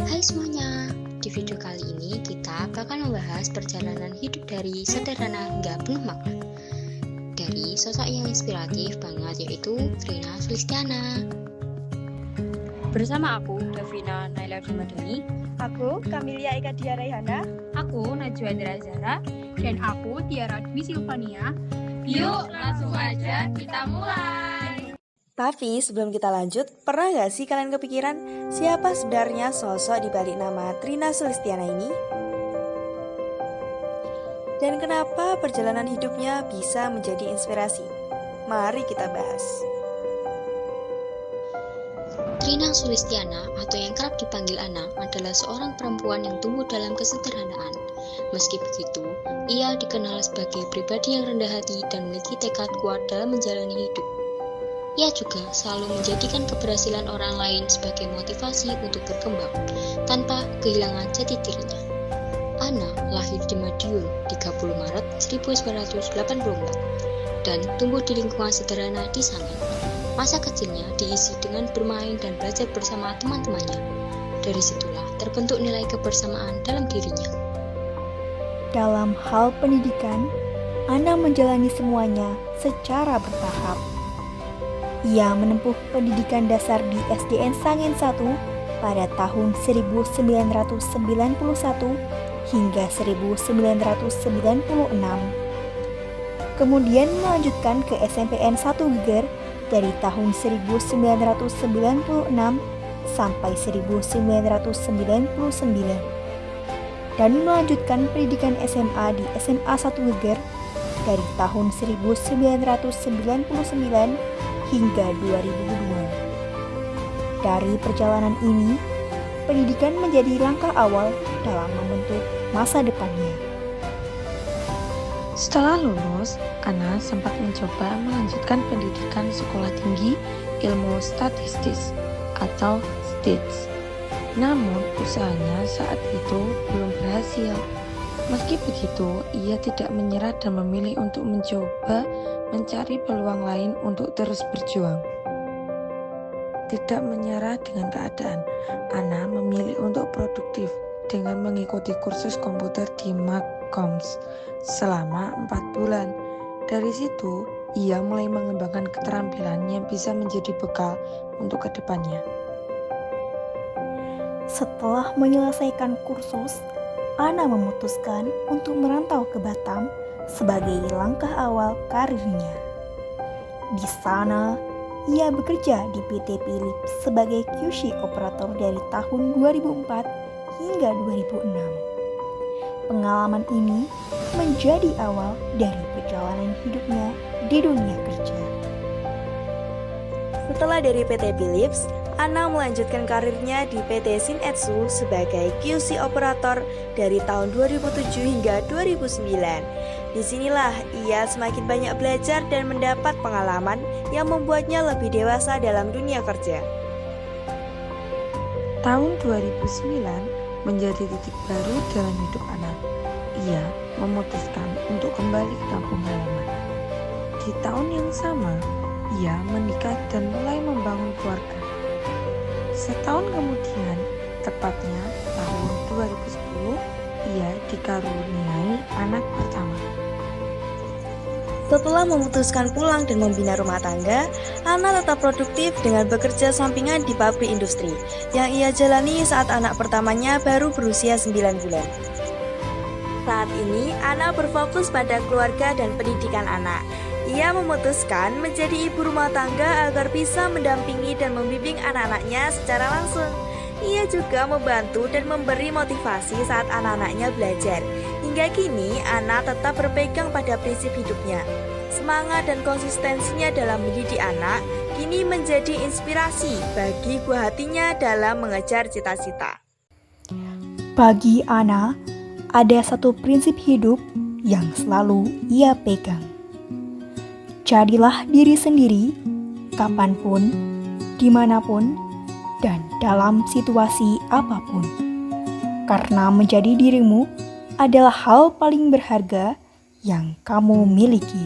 Hai semuanya, di video kali ini kita bakal membahas perjalanan hidup dari sederhana hingga penuh makna dari sosok yang inspiratif banget yaitu Trina Sulistiana. Bersama aku, Davina Naila Dumadani. Aku, Kamilia Eka Dia Raihana. Aku, Najwa Indra Zara. Dan aku, Tiara Dwi Silvania. Yuk, langsung aja kita mulai. Tapi sebelum kita lanjut, pernah gak sih kalian kepikiran siapa sebenarnya sosok di balik nama Trina Sulistiana ini? Dan kenapa perjalanan hidupnya bisa menjadi inspirasi? Mari kita bahas. Trina Sulistiana atau yang kerap dipanggil Ana adalah seorang perempuan yang tumbuh dalam kesederhanaan. Meski begitu, ia dikenal sebagai pribadi yang rendah hati dan memiliki tekad kuat dalam menjalani hidup. Ia juga selalu menjadikan keberhasilan orang lain sebagai motivasi untuk berkembang, tanpa kehilangan jati dirinya. Ana lahir di Madiun 30 Maret 1984 dan tumbuh di lingkungan sederhana di sana. Masa kecilnya diisi dengan bermain dan belajar bersama teman-temannya. Dari situlah terbentuk nilai kebersamaan dalam dirinya. Dalam hal pendidikan, Ana menjalani semuanya secara bertahap. Ia menempuh pendidikan dasar di SDN Sangin 1 pada tahun 1991 hingga 1996. Kemudian melanjutkan ke SMPN 1 Geger dari tahun 1996 sampai 1999 dan melanjutkan pendidikan SMA di SMA 1 Geger dari tahun 1999 hingga 2002. Dari perjalanan ini, pendidikan menjadi langkah awal dalam membentuk masa depannya. Setelah lulus, Ana sempat mencoba melanjutkan pendidikan sekolah tinggi ilmu statistik atau STITS. Namun, usahanya saat itu belum berhasil. Meski begitu, ia tidak menyerah dan memilih untuk mencoba mencari peluang lain untuk terus berjuang. Tidak menyerah dengan keadaan, Ana memilih untuk produktif dengan mengikuti kursus komputer di Magcoms selama 4 bulan. Dari situ, ia mulai mengembangkan keterampilan yang bisa menjadi bekal untuk kedepannya. Setelah menyelesaikan kursus, Ana memutuskan untuk merantau ke Batam sebagai langkah awal karirnya. Di sana, ia bekerja di PT Philips sebagai QC operator dari tahun 2004 hingga 2006. Pengalaman ini menjadi awal dari perjalanan hidupnya di dunia kerja. Setelah dari PT Philips, Ana melanjutkan karirnya di PT Shin-Etsu sebagai QC operator dari tahun 2007 hingga 2009. Disinilah ia semakin banyak belajar dan mendapat pengalaman yang membuatnya lebih dewasa dalam dunia kerja. Tahun 2009 menjadi titik baru dalam hidup Ana. Ia memutuskan untuk kembali ke kampung halaman. Di tahun yang sama, ia menikah dan mulai membangun keluarga. Setahun kemudian, tepatnya tahun 2010, ia dikaruniai anak pertama. Setelah memutuskan pulang dan membina rumah tangga, Ana tetap produktif dengan bekerja sampingan di pabrik industri yang ia jalani saat anak pertamanya baru berusia 9 bulan. Saat ini, Ana berfokus pada keluarga dan pendidikan anak. Ia memutuskan menjadi ibu rumah tangga agar bisa mendampingi dan membimbing anak-anaknya secara langsung. Ia juga membantu dan memberi motivasi saat anak-anaknya belajar. Hingga kini, Ana tetap berpegang pada prinsip hidupnya. Semangat dan konsistensinya dalam mendidik anak kini menjadi inspirasi bagi buah hatinya dalam mengejar cita-cita. Bagi Ana, ada satu prinsip hidup yang selalu ia pegang. Jadilah diri sendiri, kapanpun, dimanapun, dan dalam situasi apapun. Karena menjadi dirimu adalah hal paling berharga yang kamu miliki.